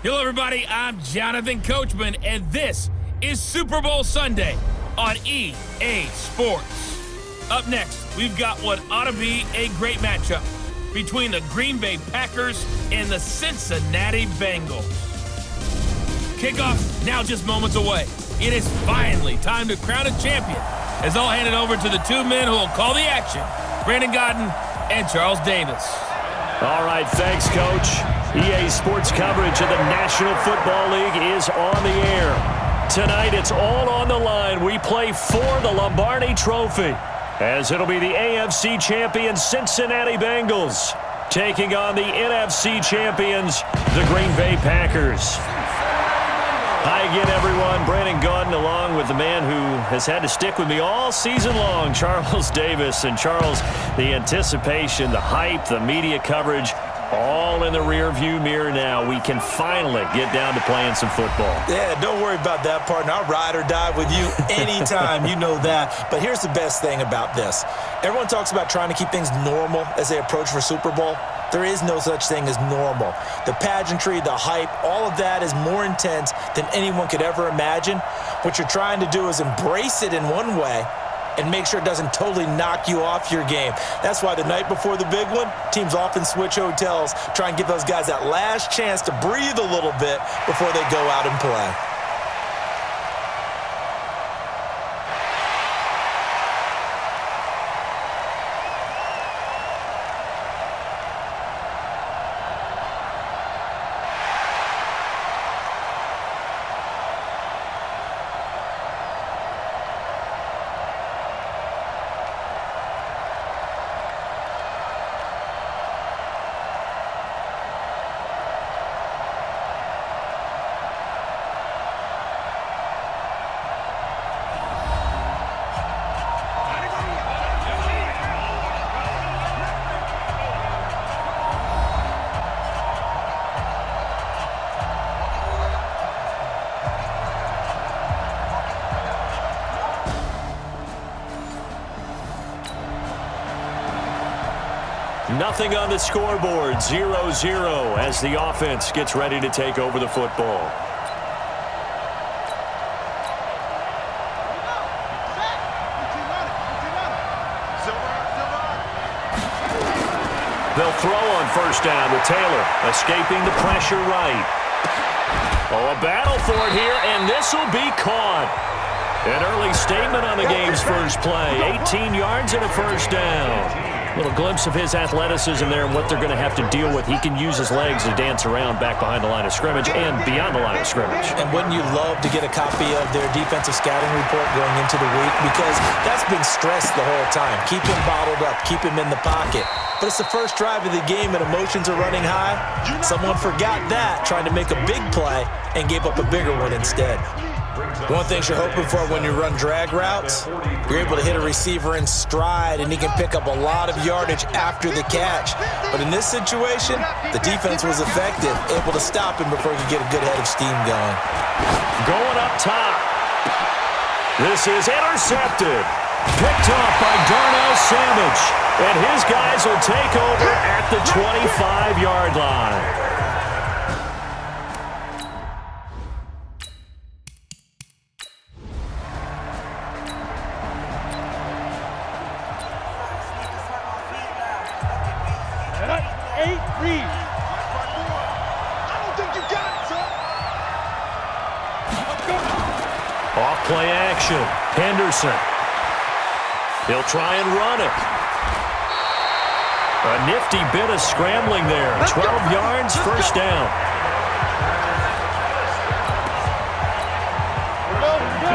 Hello, everybody. I'm Jonathan Coachman, and this is Super Bowl Sunday on EA Sports. Up next, we've got what ought to be a great matchup between the Green Bay Packers and the Cincinnati Bengals. Kickoff now just moments away. It is finally time to crown a champion, as I'll hand it over to the two men who will call the action, Brandon Gaudin and Charles Davis. All right, thanks, Coach. EA Sports coverage of the National Football League is on the air. Tonight, it's all on the line. We play for the Lombardi Trophy, as it'll be the AFC champion Cincinnati Bengals taking on the NFC champions, the Green Bay Packers. Hi again, everyone. Brandon Gaudin along with the man who has had to stick with me all season long, Charles Davis. And Charles, the anticipation, the hype, the media coverage, all in the rearview mirror now. We can finally get down to playing some football. Yeah, don't worry about that, partner. I'll ride or die with you anytime. You know that. But here's the best thing about this. Everyone talks about trying to keep things normal as they approach for Super Bowl. There is no such thing as normal. The pageantry, the hype, all of that is more intense than anyone could ever imagine. What you're trying to do is embrace it in one way and make sure it doesn't totally knock you off your game. That's why the night before the big one, teams often switch hotels, try and give those guys that last chance to breathe a little bit before they go out and play. Nothing on the scoreboard, 0-0 as the offense gets ready to take over the football. They'll throw on first down with Taylor, escaping the pressure right. Oh, a battle for it here, and this will be caught. An early statement on the game's first play, 18 yards and a first down. Little glimpse of his athleticism there and what they're going to have to deal with. He can use his legs to dance around back behind the line of scrimmage and beyond the line of scrimmage. And wouldn't you love to get a copy of their defensive scouting report going into the week? Because that's been stressed the whole time. Keep him bottled up. Keep him in the pocket. But it's the first drive of the game and emotions are running high. Someone forgot that, trying to make a big play and gave up a bigger one instead. One thing you're hoping for when you run drag routes, you're able to hit a receiver in stride and he can pick up a lot of yardage after the catch. But in this situation, the defense was effective, able to stop him before he could get a good head of steam going. Going up top. This is intercepted. Picked off by Darnell Savage. And his guys will take over at the 25-yard line. Off-play action. Henderson. He'll try and run it. A nifty bit of scrambling there. 12 yards, first down.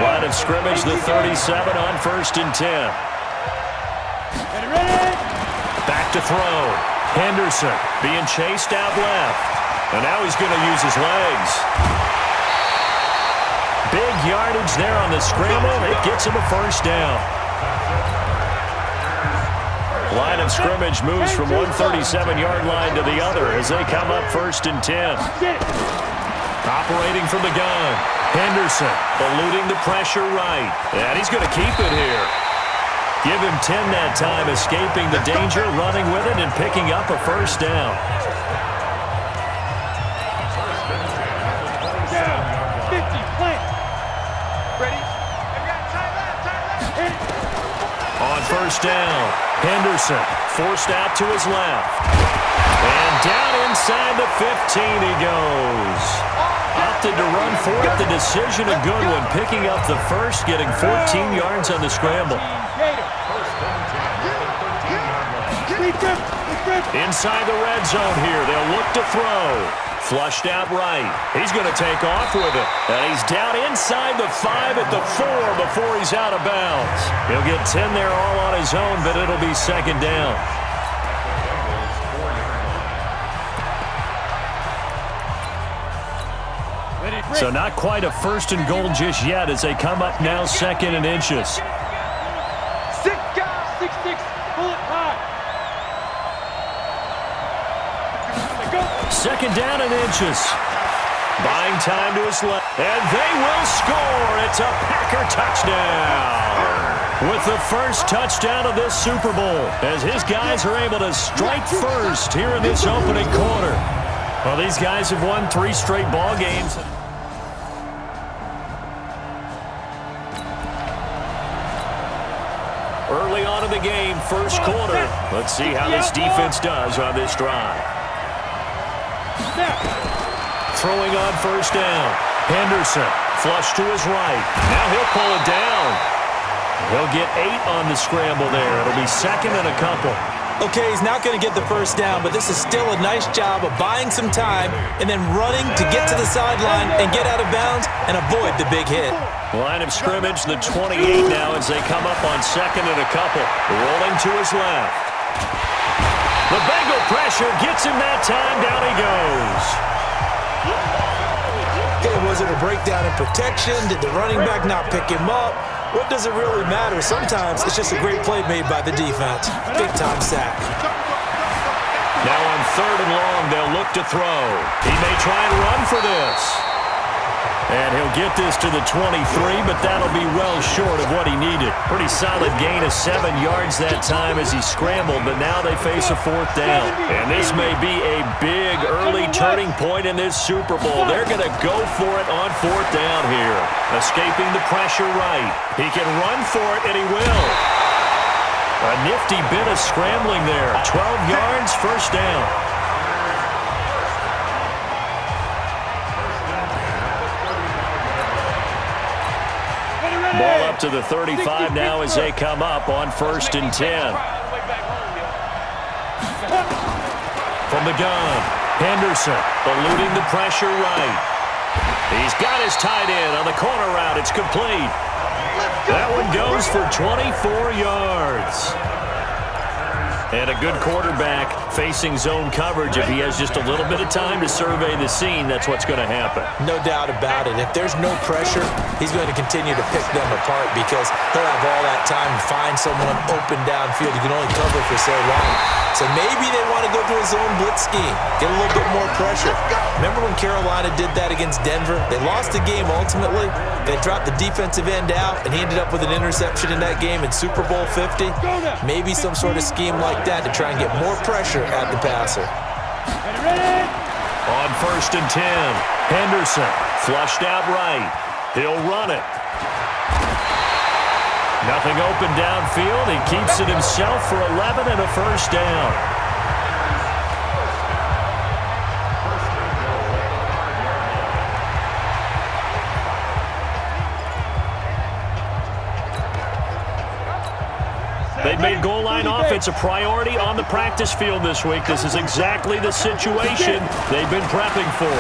Line of scrimmage, the 37 on 1st and 10. Back to throw. Henderson being chased out left. And now he's going to use his legs. Big yardage there on the scramble. It gets him a first down. Line of scrimmage moves from one 37-yard line to the other as they come up 1st and 10. Operating from the gun. Henderson eluding the pressure right. And he's going to keep it here. Give him 10 that time, escaping the danger, running with it, and picking up a first down. first down. Henderson forced out to his left. And down inside the 15 he goes. Opted to run for it. The decision a good one. Picking up the first, getting 14 yards on the scramble. Inside the red zone here. They'll look to throw. Flushed out right. He's going to take off with it. And he's down inside the 5 at the 4 before he's out of bounds. He'll get 10 there all on his own, but it'll be second down. So not quite a first and goal just yet as they come up now second and inches. 6 guys, 6-6, bullet high. Second down and inches. Buying time to his left. And they will score. It's a Packer touchdown. With the first touchdown of this Super Bowl, as his guys are able to strike first here in this opening quarter. Well, these guys have won 3 straight ball games. Early on in the game, first quarter. Let's see how this defense does on this drive. Throwing on first down. Henderson, flush to his right. Now he'll pull it down. He'll get 8 on the scramble there. It'll be second and a couple. Okay, he's not going to get the first down, but this is still a nice job of buying some time and then running to get to the sideline and get out of bounds and avoid the big hit. Line of scrimmage, the 28 now as they come up on second and a couple. Rolling to his left. The Bengal pressure gets him that time. Down he goes. Okay, was it a breakdown in protection? Did the running back not pick him up? What does it really matter? Sometimes it's just a great play made by the defense. Big-time sack. Now on third and long, they'll look to throw. He may try and run for this. And he'll get this to the 23, but that'll be well short of what he needed. Pretty solid gain of 7 yards that time as he scrambled, but now they face a fourth down. And this may be a big early turning point in this Super Bowl. They're going to go for it on fourth down here. Escaping the pressure right. He can run for it, and he will. A nifty bit of scrambling there. 12 yards, first down. Ball up to the 35 now as they come up on first and 10. From the gun, Henderson eluding the pressure right. He's got his tight end on the corner route. It's complete. That one goes for 24 yards. And a good quarterback facing zone coverage. If he has just a little bit of time to survey the scene, that's what's going to happen. No doubt about it. If there's no pressure, he's going to continue to pick them apart because he'll have all that time to find someone open downfield. He can only cover for so long. So maybe they want to go to a zone blitz scheme, get a little bit more pressure. Remember when Carolina did that against Denver? They lost the game ultimately. They dropped the defensive end out, and he ended up with an interception in that game in Super Bowl 50. Maybe some sort of scheme like that to try and get more pressure at the passer. On first and 10, Henderson flushed out right. He'll run it. Nothing open downfield. He keeps it himself for 11 and a first down. They've made goal line offense a priority on the practice field this week. This is exactly the situation they've been prepping for.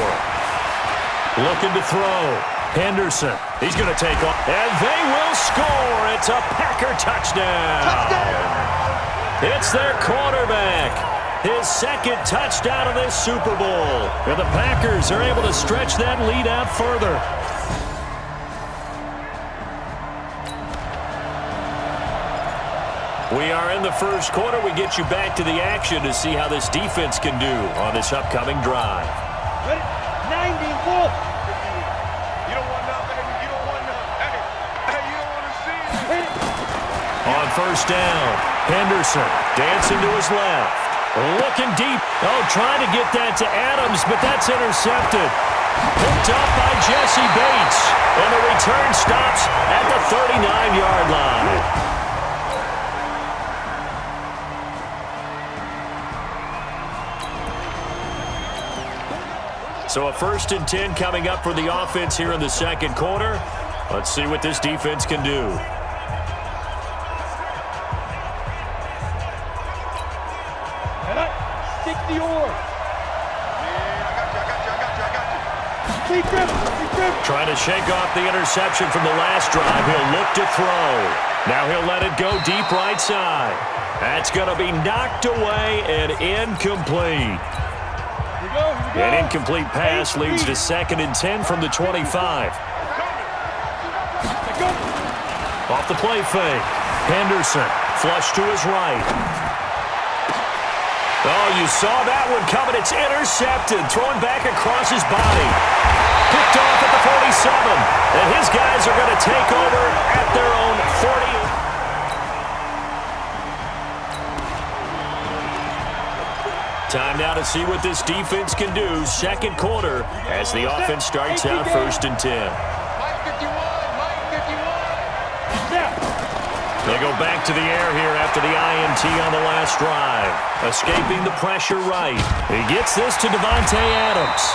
Looking to throw. Henderson. He's going to take off. And they will score. It's a Packer touchdown. It's their quarterback. His second touchdown of this Super Bowl. And the Packers are able to stretch that lead out further. We are in the first quarter. We get you back to the action to see how this defense can do on this upcoming drive. 90 Wolf. You don't want nothing, baby. You don't want nothing. Hey, you don't want to see it. On first down, Henderson dancing to his left. Looking deep. Oh, trying to get that to Adams, but that's intercepted. Picked up by Jesse Bates. And the return stops at the 39-yard line. So a 1st and 10 coming up for the offense here in the second quarter. Let's see what this defense can do. Stick the oar. Trying to shake off the interception from the last drive. He'll look to throw. Now he'll let it go deep right side. That's going to be knocked away and incomplete. An incomplete pass leads to 2nd and 10 from the 25. Off the play fake. Henderson flush to his right. Oh, you saw that one coming. It's intercepted. Thrown back across his body. Picked off at the 47. And his guys are going to take over at their own 40. Time now to see what this defense can do. Second quarter as the offense starts out 1st and 10. They go back to the air here after the INT on the last drive. Escaping the pressure right. He gets this to Davante Adams.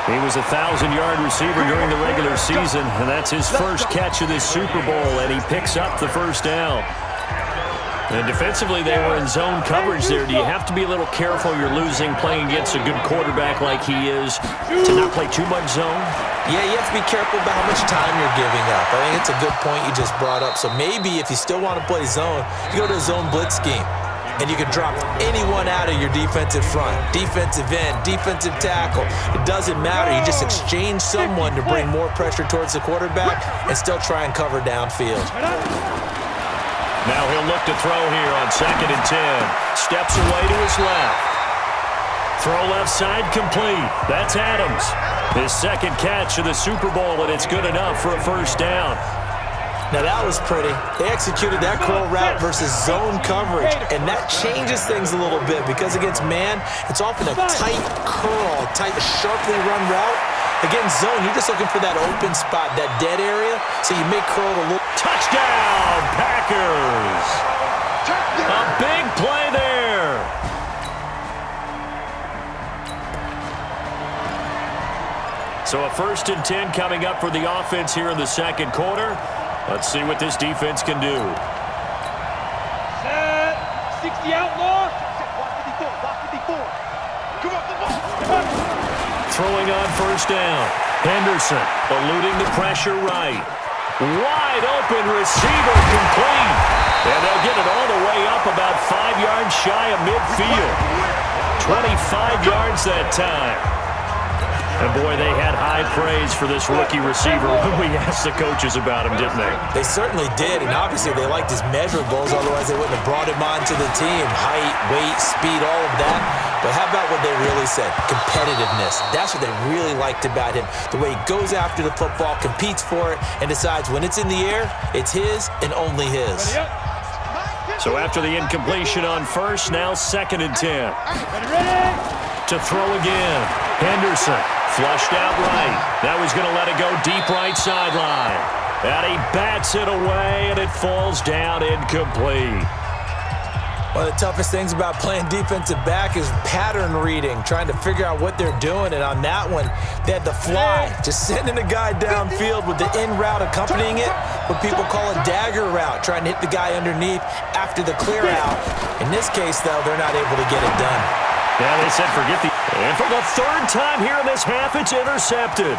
He was a 1,000-yard receiver during the regular season, and that's his first catch of this Super Bowl, and he picks up the first down. And defensively, they were in zone coverage there. Do you have to be a little careful? You're losing playing against a good quarterback like he is to not play too much zone? Yeah, you have to be careful about how much time you're giving up. I think it's a good point you just brought up. So maybe if you still want to play zone, you go to a zone blitz scheme. And you can drop anyone out of your defensive front, defensive end, defensive tackle. It doesn't matter. You just exchange someone to bring more pressure towards the quarterback and still try and cover downfield. Now he'll look to throw here on 2nd and 10. Steps away to his left. Throw left side complete. That's Adams. His second catch of the Super Bowl, and it's good enough for a first down. Now that was pretty. They executed that curl route versus zone coverage, and that changes things a little bit because against man, it's often a tight curl, a tight, sharply run route. Against zone, you're just looking for that open spot, that dead area, so you make curl a little. Touchdown, Packers! A big play there. So a 1st and 10 coming up for the offense here in the second quarter. Let's see what this defense can do. Set. 60 outlaw. Throwing on first down. Henderson eluding the pressure right. Wide open receiver complete. And they'll get it all the way up about 5 yards shy of midfield. 25 yards that time. And boy, they had high praise for this rookie receiver when we asked the coaches about him, didn't they? They certainly did, and obviously they liked his measurables, otherwise they wouldn't have brought him onto the team. Height, weight, speed, all of that. But how about what they really said? Competitiveness. That's what they really liked about him. The way he goes after the football, competes for it, and decides when it's in the air, it's his and only his. So after the incompletion on first, now 2nd and 10. To throw again. Henderson flushed out right. Now he's going to let it go deep right sideline. And he bats it away, and it falls down incomplete. One of the toughest things about playing defensive back is pattern reading, trying to figure out what they're doing. And on that one, they had the fly, just sending a guy downfield with the in route accompanying it, what people call a dagger route, trying to hit the guy underneath after the clear out. In this case, though, they're not able to get it done. Yeah, they said forget the... And for the third time here in this half, it's intercepted.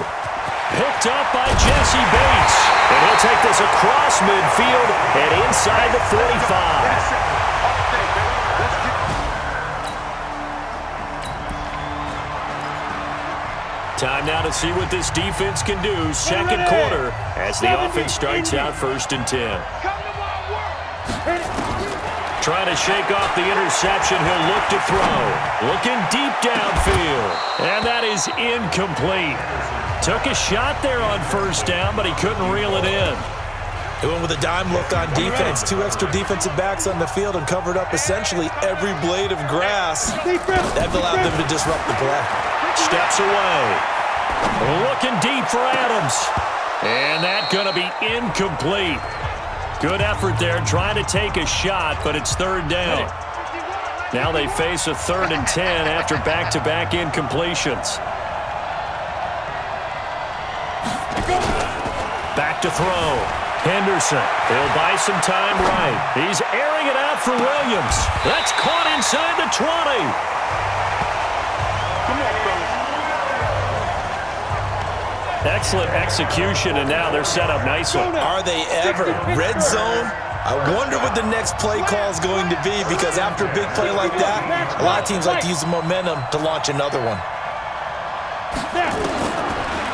Picked up by Jesse Bates. And he'll take this across midfield and inside the 45. Time now to see what this defense can do. Second quarter as the offense starts out 1st and 10. Trying to shake off the interception. He'll look to throw. Looking deep downfield. And that is incomplete. Took a shot there on first down, but he couldn't reel it in. They went with a dime look on defense. 2 extra defensive backs on the field and covered up essentially every blade of grass. That allowed them to disrupt the play. Steps away. Looking deep for Adams. And that's going to be incomplete. Good effort there, trying to take a shot, but it's 3rd down. Now they face a 3rd and 10 after back-to-back incompletions. back to throw. Henderson, he'll buy some time right. He's airing it out for Williams. That's caught inside the 20. Come on, fellas. Excellent execution, and now they're set up nicely. Are they ever? Red zone? I wonder what the next play call is going to be, because after a big play like that, a lot of teams like to use the momentum to launch another one.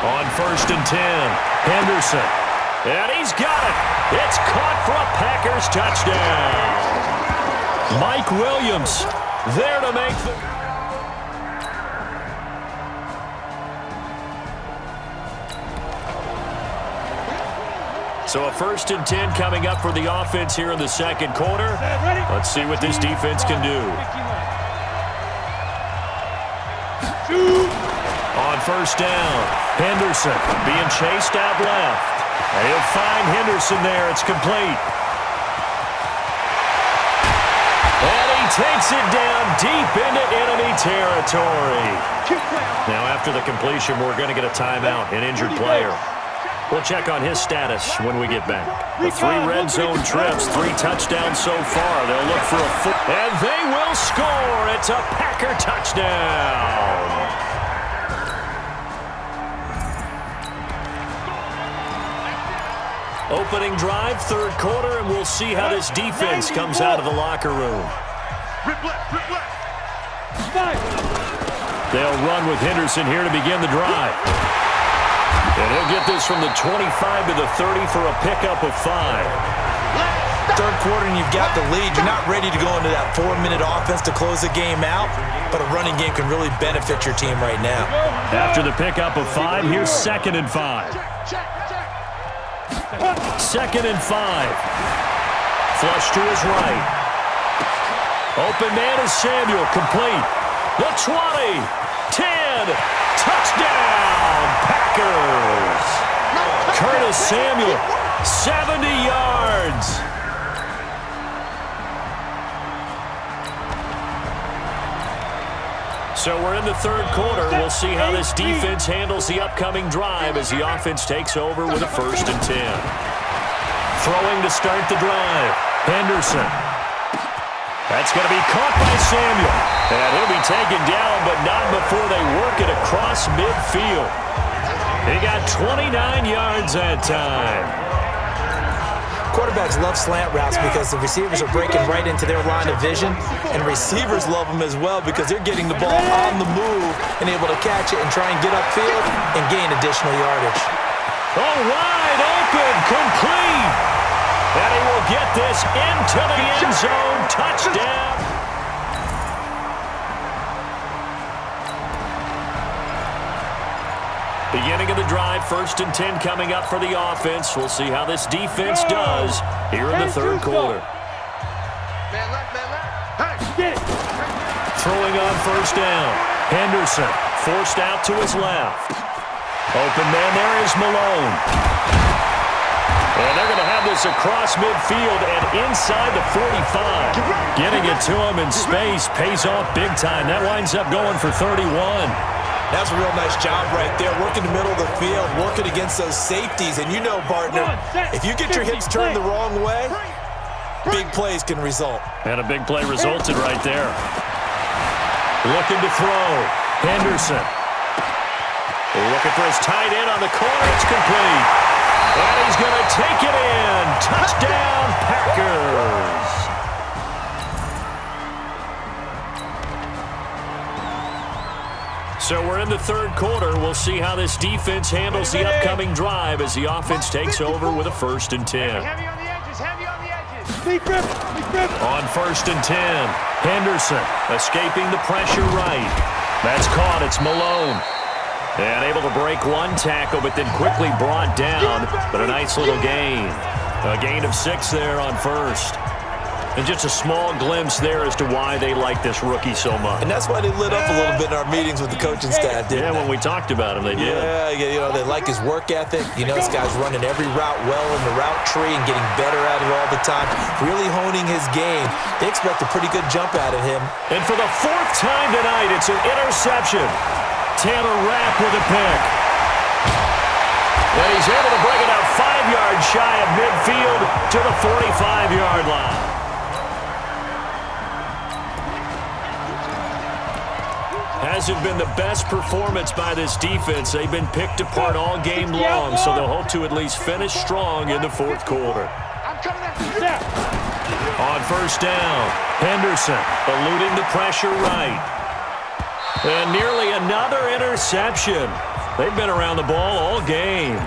On 1st and 10, Henderson. And he's got it. It's caught for a Packers touchdown. Mike Williams there to make the... So a 1st and 10 coming up for the offense here in the second quarter. Let's see what this defense can do. On 1st down, Henderson being chased out left. And he'll find Henderson there. It's complete. And he takes it down deep into enemy territory. Now after the completion, we're going to get a timeout, an injured player. We'll check on his status when we get back. The 3 red zone trips, 3 touchdowns so far. They'll look for a foot. And they will score. It's a Packer touchdown. Opening drive, 3rd quarter, and we'll see how this defense comes out of the locker room. Rip left, rip left. They'll run with Henderson here to begin the drive. And he'll get this from the 25 to the 30 for a pickup of 5. 3rd quarter and you've got the lead. You're not ready to go into that 4-minute offense to close the game out, but a running game can really benefit your team right now. After the pickup of 5, here's 2nd and 5. 2nd and 5. Flush to his right. Open man is Samuel, complete. The 20, 10, touchdown, Packers. Curtis Samuel, 70 yards. So we're in the 3rd quarter. We'll see how this defense handles the upcoming drive as the offense takes over with a 1st and 10. Throwing to start the drive. Henderson. That's going to be caught by Samuel. And he'll be taken down, but not before they work it across midfield. He got 29 yards that time. Quarterbacks love slant routes because the receivers are breaking right into their line of vision, and receivers love them as well because they're getting the ball on the move and able to catch it and try and get upfield and gain additional yardage. Oh, wide open, complete. And he will get this into the end zone. Touchdown. Beginning of the drive, 1st and 10 coming up for the offense. We'll see how this defense does here in the 3rd quarter. Man left, man left. Hey. Throwing on 1st down. Henderson forced out to his left. Open man there is Malone. And they're going to have this across midfield and inside the 45. Getting it to him in space pays off big time. That winds up going for 31. That's a real nice job right there, working the middle of the field, working against those safeties. And you know, partner, if you get your hips turned the wrong way, big plays can result. And a big play resulted right there. Looking to throw. Henderson. Looking for his tight end on the corner. It's complete. And he's going to take it in. Touchdown, Packers. So we're in the 3rd quarter. We'll see how this defense handles the upcoming drive as the offense takes over with a 1st and 10. Heavy on the edges, heavy on the edges. On 1st and 10, Henderson escaping the pressure right. That's caught. It's Malone. And able to break one tackle, but then quickly brought down. But a nice little gain. A gain of 6 there on 1st. And just a small glimpse there as to why they like this rookie so much. And that's why they lit up a little bit in our meetings with the coaching staff, didn't they? Yeah, when we talked about him, they did. Yeah, you know, they like his work ethic. You know, this guy's running every route well in the route tree and getting better at it all the time, really honing his game. They expect a pretty good jump out of him. And for the 4th time tonight, it's an interception. Taylor Rapp with a pick. And he's able to bring it out 5 yards shy of midfield to the 45-yard line. Hasn't been the best performance by this defense. They've been picked apart all game long, so they'll hope to at least finish strong in the fourth quarter. On first down, Henderson eluding the pressure right. And nearly another interception. They've been around the ball all game.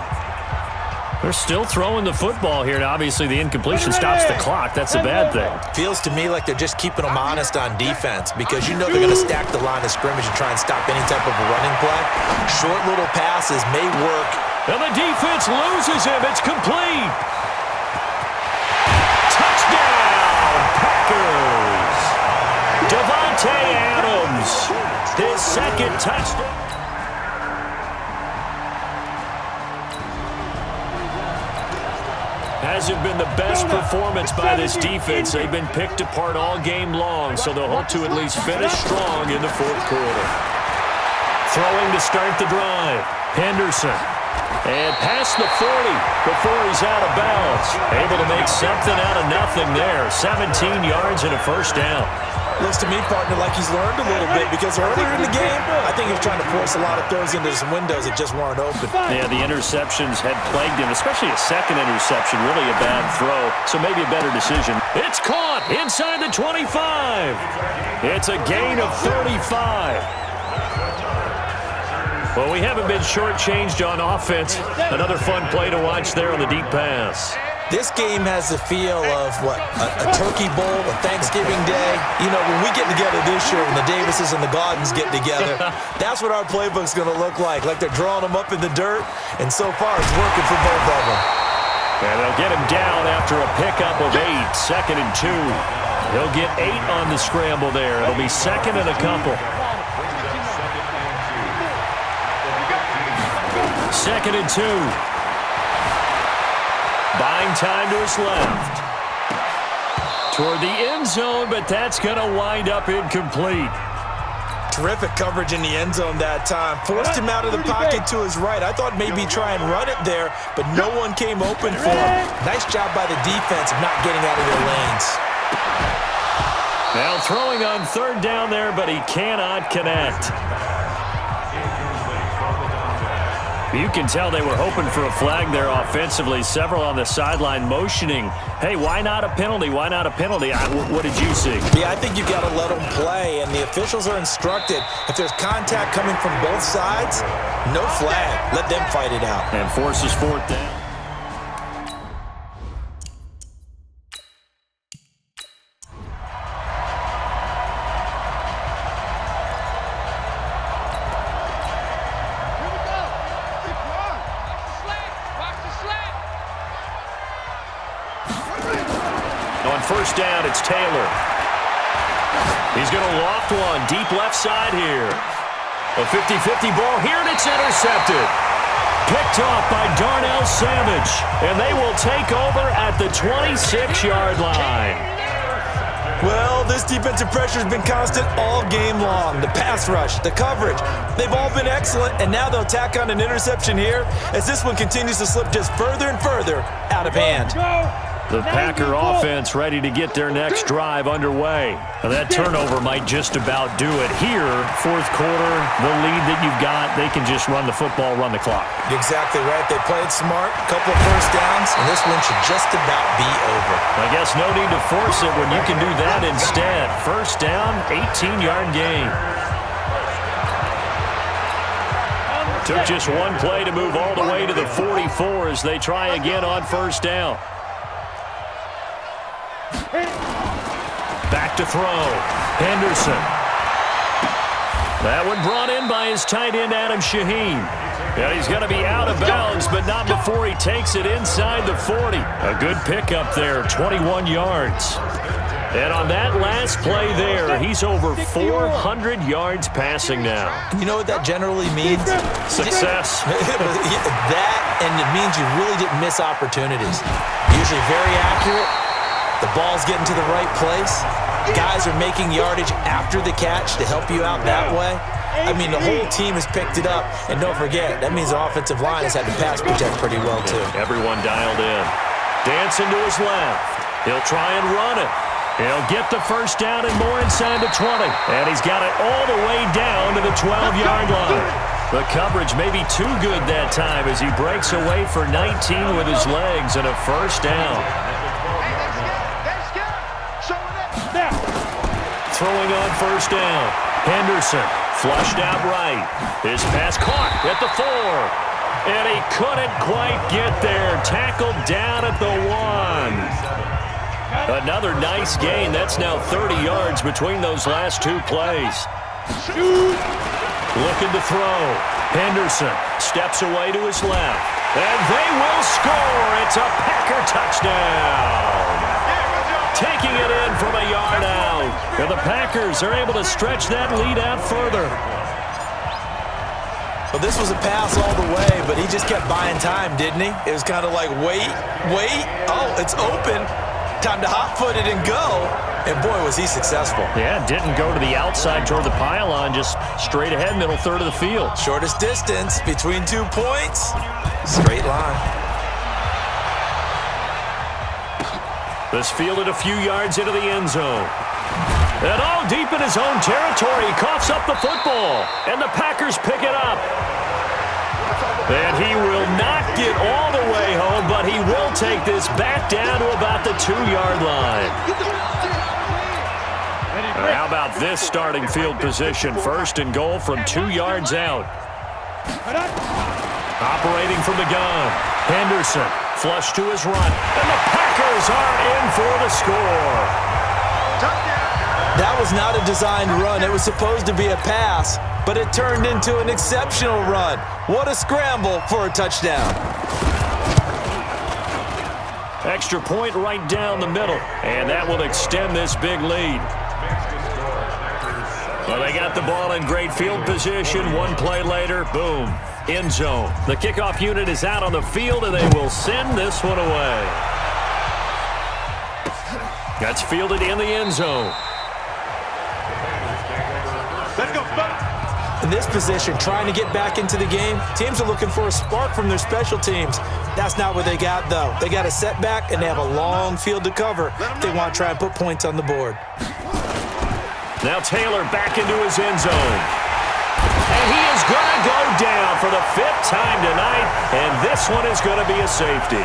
They're still throwing the football here, and obviously the incompletion stops the clock. That's a bad thing. Feels to me like they're just keeping them honest on defense because you know they're going to stack the line of scrimmage and try and stop any type of a running play. Short little passes may work. And the defense loses him. It's complete. Touchdown, Packers. Davante Adams, his second touchdown. Hasn't been the best performance by this defense. They've been picked apart all game long, so they'll hope to at least finish strong in the fourth quarter. Throwing to start the drive, Henderson. And past the 40 before he's out of bounds. Able to make something out of nothing there. 17 yards and a first down. Looks to me, partner, like he's learned a little bit because earlier in the game, I think he was trying to force a lot of throws into some windows that just weren't open. Yeah, the interceptions had plagued him, especially a second interception. Really a bad throw, so maybe a better decision. It's caught inside the 25. It's a gain of 35. Well, we haven't been shortchanged on offense. Another fun play to watch there on the deep pass. This game has the feel of, a turkey bowl, a Thanksgiving day. You know, when we get together this year, when the Davises and the Gaudens get together, that's what our playbook's going to look like they're drawing them up in the dirt, and so far it's working for both of them. And they'll get him down after a pickup of 8, 2nd and 2. He'll get 8 on the scramble there. It'll be 2nd and a couple. 2nd and 2. Buying time to his left. Toward the end zone, but that's going to wind up incomplete. Terrific coverage in the end zone that time. Forced him out of the pocket to his right. I thought maybe try and run it there, but no one came open for him. Nice job by the defense of not getting out of their lanes. Now throwing on 3rd down there, but he cannot connect. You can tell they were hoping for a flag there offensively. Several on the sideline motioning, hey, why not a penalty? Why not a penalty? What did you see? Yeah, I think you got to let them play, and the officials are instructed. If there's contact coming from both sides, no flag. Let them fight it out. And forces 4th down. First down, it's Taylor. He's going to loft one deep left side here. A 50-50 ball here, and it's intercepted. Picked off by Darnell Savage, and they will take over at the 26-yard line. Well, this defensive pressure has been constant all game long. The pass rush, the coverage, they've all been excellent, and now they'll tack on an interception here as this one continues to slip just further and further out of hand. The Packer offense ready to get their next drive underway. Now that turnover might just about do it. Here, fourth quarter, the lead that you've got, they can just run the football, run the clock. Exactly right. They played smart, couple of first downs, and this one should just about be over. I guess no need to force it when you can do that instead. First down, 18-yard gain. Took just one play to move all the way to the 44 as they try again on first down. Back to throw. Henderson. That one brought in by his tight end, Adam Shaheen. Yeah, he's going to be out of bounds, but not before he takes it inside the 40. A good pickup there, 21 yards. And on that last play there, he's over 400 yards passing now. You know what that generally means? Success. That, and it means you really didn't miss opportunities. Usually very accurate. The ball's getting to the right place. Guys are making yardage after the catch to help you out that way. I mean, the whole team has picked it up. And don't forget, that means the offensive line has had to pass protect pretty well, too. Everyone dialed in. Dancing to his left. He'll try and run it. He'll get the first down and more inside the 20. And he's got it all the way down to the 12-yard line. The coverage may be too good that time as he breaks away for 19 with his legs and a first down. Throwing on first down. Henderson flushed out right. His pass caught at the 4. And he couldn't quite get there. Tackled down at the 1. Another nice gain. That's now 30 yards between those last two plays. Looking to throw. Henderson steps away to his left. And they will score. It's a Packer touchdown. Taking it in from a yard out. And the Packers are able to stretch that lead out further. Well, this was a pass all the way, but he just kept buying time, didn't he? It was kind of like, wait. Oh, it's open. Time to hot-foot it and go. And, boy, was he successful. Yeah, didn't go to the outside toward the pylon, just straight ahead, middle third of the field. Shortest distance between 2 points. Straight line. This fielded a few yards into the end zone. And all deep in his own territory, he coughs up the football. And the Packers pick it up. And he will not get all the way home, but he will take this back down to about the 2-yard line. How about this starting field position? First and goal from 2 yards out. Operating from the gun. Henderson flush to his right. And the Packers are in for the score. That was not a designed run. It was supposed to be a pass, but it turned into an exceptional run. What a scramble for a touchdown. Extra point right down the middle, and that will extend this big lead. Well, they got the ball in great field position. One play later, boom, end zone. The kickoff unit is out on the field, and they will send this one away. That's fielded in the end zone. Let's go. In this position, trying to get back into the game, teams are looking for a spark from their special teams. That's not what they got, though. They got a setback, and they have a long field to cover if they want to try and put points on the board. Now Taylor back into his end zone. And he is going to go down for the 5th time tonight, and this one is going to be a safety.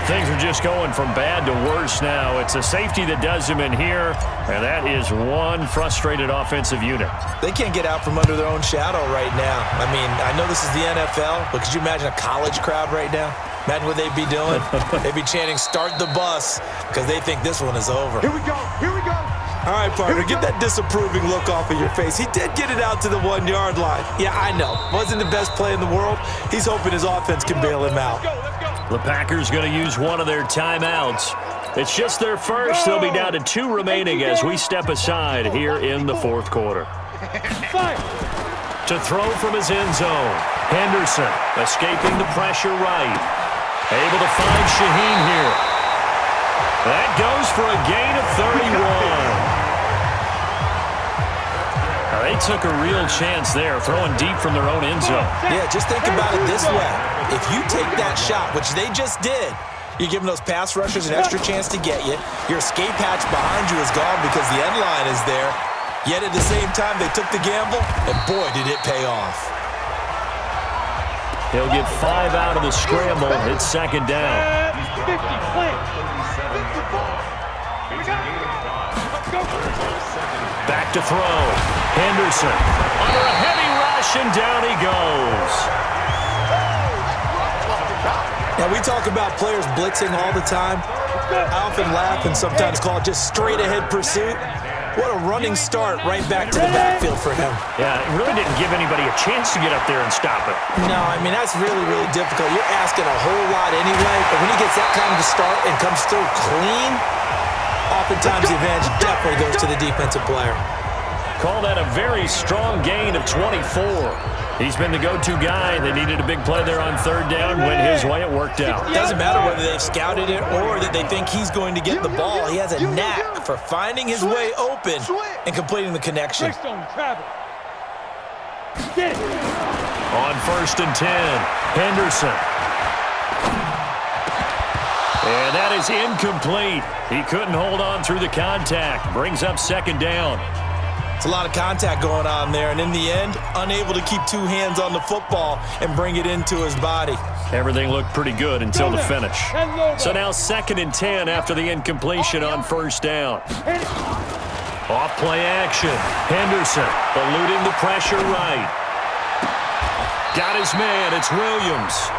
Things are just going from bad to worse now. It's a safety that does him in here, and that is one frustrated offensive unit. They can't get out from under their own shadow right now. I mean, I know this is the NFL, but could you imagine a college crowd right now? Imagine what they'd be doing. They'd be chanting, "Start the bus," because they think this one is over. Here we go. Here we go. All right, partner, get that disapproving look off of your face. He did get it out to the 1-yard line. Yeah, I know. Wasn't the best play in the world. He's hoping his offense can bail him out. Let's go. The Packers going to use one of their timeouts. It's just their first. They'll be down to 2 remaining as we step aside here in the 4th quarter. To throw from his end zone. Henderson escaping the pressure right. Able to find Shaheen here. That goes for a gain of 31. Now, they took a real chance there, throwing deep from their own end zone. Yeah, just think about it this way. If you take that shot, which they just did, you're giving those pass rushers an extra chance to get you. Your escape hatch behind you is gone because the end line is there. Yet at the same time, they took the gamble, and boy, did it pay off. He'll get 5 out of the scramble. It's 2nd down. 50, Back to throw. Henderson under a heavy rush, and down he goes. Now, we talk about players blitzing all the time. I often laugh and sometimes call it just straight-ahead pursuit. What a running start right back to the backfield for him. Yeah, it really didn't give anybody a chance to get up there and stop it. No, I mean, that's really, really difficult. You're asking a whole lot anyway, but when he gets that kind of a start and comes through clean, oftentimes the advantage definitely goes to the defensive player. Call that a very strong gain of 24. He's been the go-to guy. They needed a big play there on 3rd down. Went his way. It worked out. It doesn't matter whether they've scouted it or that they think he's going to get the ball. He has a knack for finding his way open and completing the connection. Get it. On 1st and 10, Henderson. And that is incomplete. He couldn't hold on through the contact. Brings up 2nd down. It's a lot of contact going on there, and in the end, unable to keep 2 hands on the football and bring it into his body. Everything looked pretty good until the finish. So now 2nd and 10 after the incompletion on 1st down. Off play action. Henderson eluding the pressure right. Got his man. It's Williams.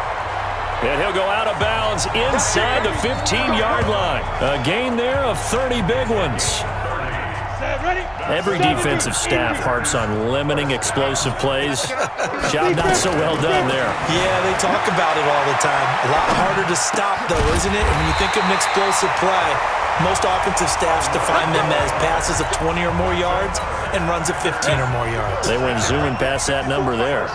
And he'll go out of bounds inside the 15-yard line. A gain there of 30 big ones. Every defensive staff harps on limiting explosive plays. Job not so well done there. Yeah, they talk about it all the time. A lot harder to stop, though, isn't it? And when you think of an explosive play, most offensive staffs define them as passes of 20 or more yards and runs of 15 or more yards. They went zooming past that number there.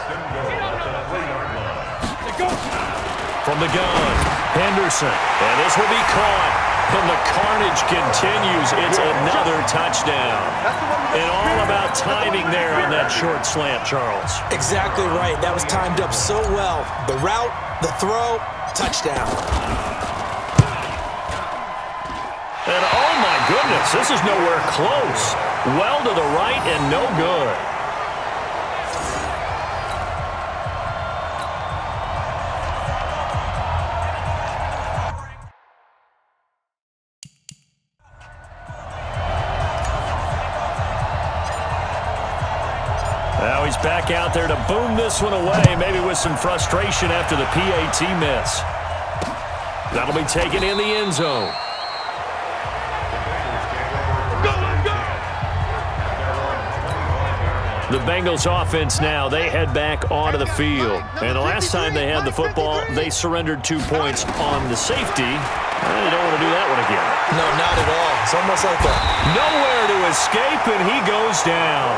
From the gun, Henderson. And this will be caught. And the carnage continues. It's another touchdown. And all about timing there on that short slant, Charles. Exactly right. That was timed up so well. The route, the throw, touchdown. And oh my goodness, this is nowhere close. Well to the right and no good. Now he's back out there to boom this one away, maybe with some frustration after the PAT miss. That'll be taken in the end zone. The Bengals offense now, they head back onto the field. And the last time they had the football, they surrendered 2 points on the safety. They don't want to do that one again. No, not at all. It's almost like nowhere to escape, and he goes down.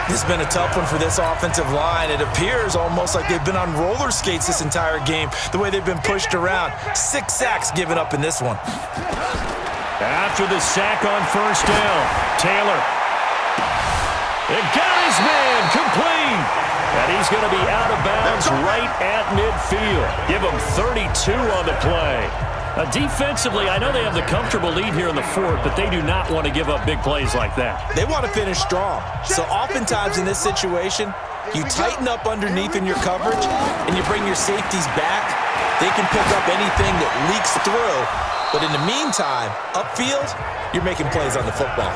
This has been a tough one for this offensive line. It appears almost like they've been on roller skates this entire game, the way they've been pushed around. 6 sacks given up in this one. After the sack on 1st down, Taylor. It got his man complete. And he's going to be out of bounds right at midfield. Give him 32 on the play. Defensively, I know they have the comfortable lead here in the 4th, but they do not want to give up big plays like that. They want to finish strong. So oftentimes in this situation, you tighten up underneath in your coverage and you bring your safeties back. They can pick up anything that leaks through. But in the meantime, upfield, you're making plays on the football.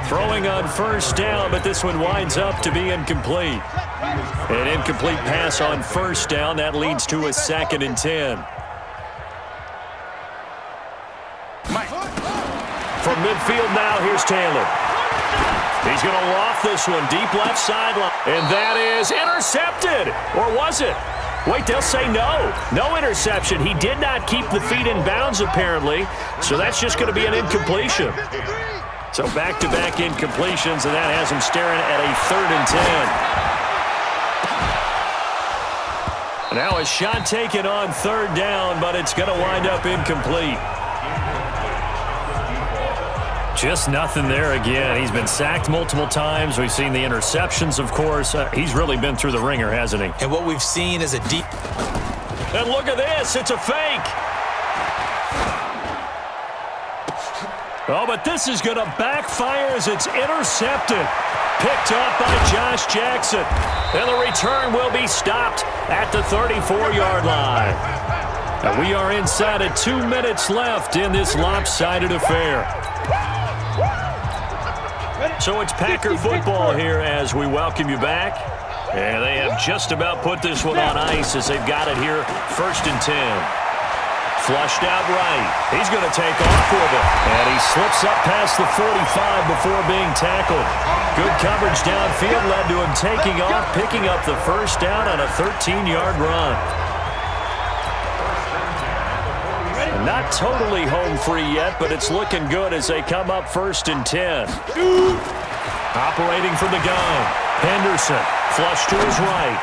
Throwing on 1st down, but this one winds up to be incomplete. An incomplete pass on 1st down. That leads to a 2nd and 10. From midfield now, here's Taylor. He's going to loft this one deep left sideline. And that is intercepted. Or was it? Wait, they'll say no. No interception. He did not keep the feet in bounds, apparently. So that's just going to be an incompletion. So back-to-back incompletions, and that has him staring at a 3rd and 10. Now a shot taken on 3rd down, but it's going to wind up incomplete. Just nothing there again. He's been sacked multiple times. We've seen the interceptions, of course. He's really been through the ringer, hasn't he? And what we've seen is a deep... And look at this. It's a fake. Oh, but this is going to backfire as it's intercepted. Picked up by Josh Jackson. And the return will be stopped at the 34-yard line. Now we are inside of 2 minutes left in this lopsided affair. So it's Packer football here as we welcome you back. And they have just about put this one on ice as they've got it here 1st and 10. Flushed out right. He's going to take off with it. And he slips up past the 45 before being tackled. Good coverage downfield led to him taking off, picking up the 1st down on a 13-yard run. Not totally home free yet, but it's looking good as they come up 1st and 10. Operating from the gun. Henderson, flush to his right.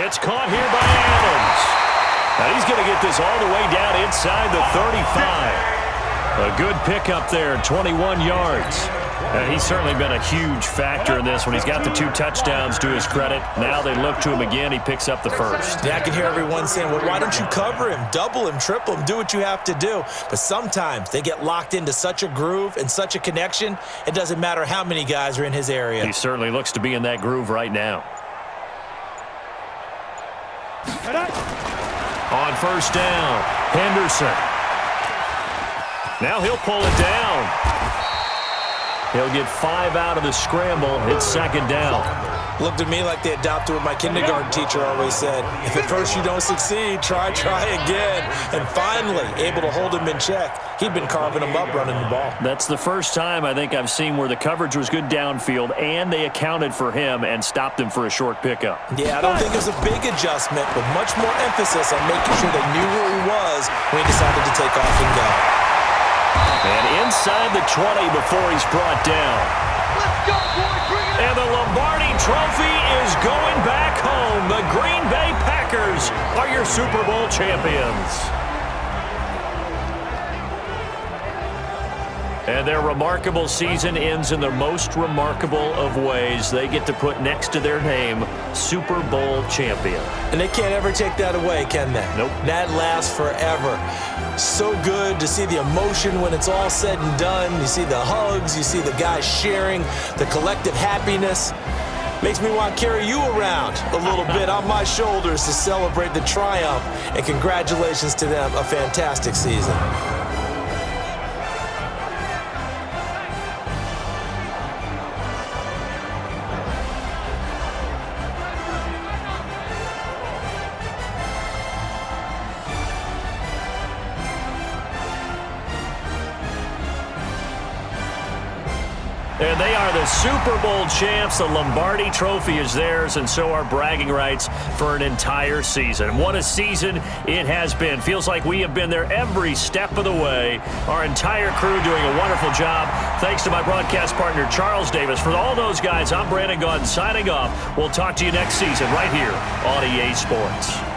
It's caught here by Adams. Now he's going to get this all the way down inside the 35. A good pickup there, 21 yards. He's certainly been a huge factor in this one. He's got the 2 touchdowns to his credit. Now they look to him again. He picks up the first. Yeah, I can hear everyone saying, well, why don't you cover him, double him, triple him, do what you have to do. But sometimes they get locked into such a groove and such a connection, it doesn't matter how many guys are in his area. He certainly looks to be in that groove right now. On first down, Henderson. Now he'll pull it down. He'll get 5 out of the scramble. It's second down. Looked at me like they adopted what my kindergarten teacher always said. If at first you don't succeed, try again. And finally, able to hold him in check. He'd been carving him up running the ball. That's the first time I think I've seen where the coverage was good downfield and they accounted for him and stopped him for a short pickup. Yeah, I don't think it was a big adjustment, but much more emphasis on making sure they knew where he was when he decided to take off and go. And inside the 20 before he's brought down. Let's go, boys. Bring it And the Lombardi Trophy is going back home. The Green Bay Packers are your Super Bowl champions. And their remarkable season ends in the most remarkable of ways. They get to put next to their name, Super Bowl champion. And they can't ever take that away, can they? Nope. That lasts forever. So good to see the emotion when it's all said and done. You see the hugs, you see the guys sharing, the collective happiness. Makes me want to carry you around a little bit on my shoulders to celebrate the triumph. And congratulations to them, a fantastic season. And they are the Super Bowl champs. The Lombardi Trophy is theirs, and so are bragging rights for an entire season. What a season it has been. Feels like we have been there every step of the way. Our entire crew doing a wonderful job. Thanks to my broadcast partner, Charles Davis. For all those guys, I'm Brandon Gaudin signing off. We'll talk to you next season right here on EA Sports.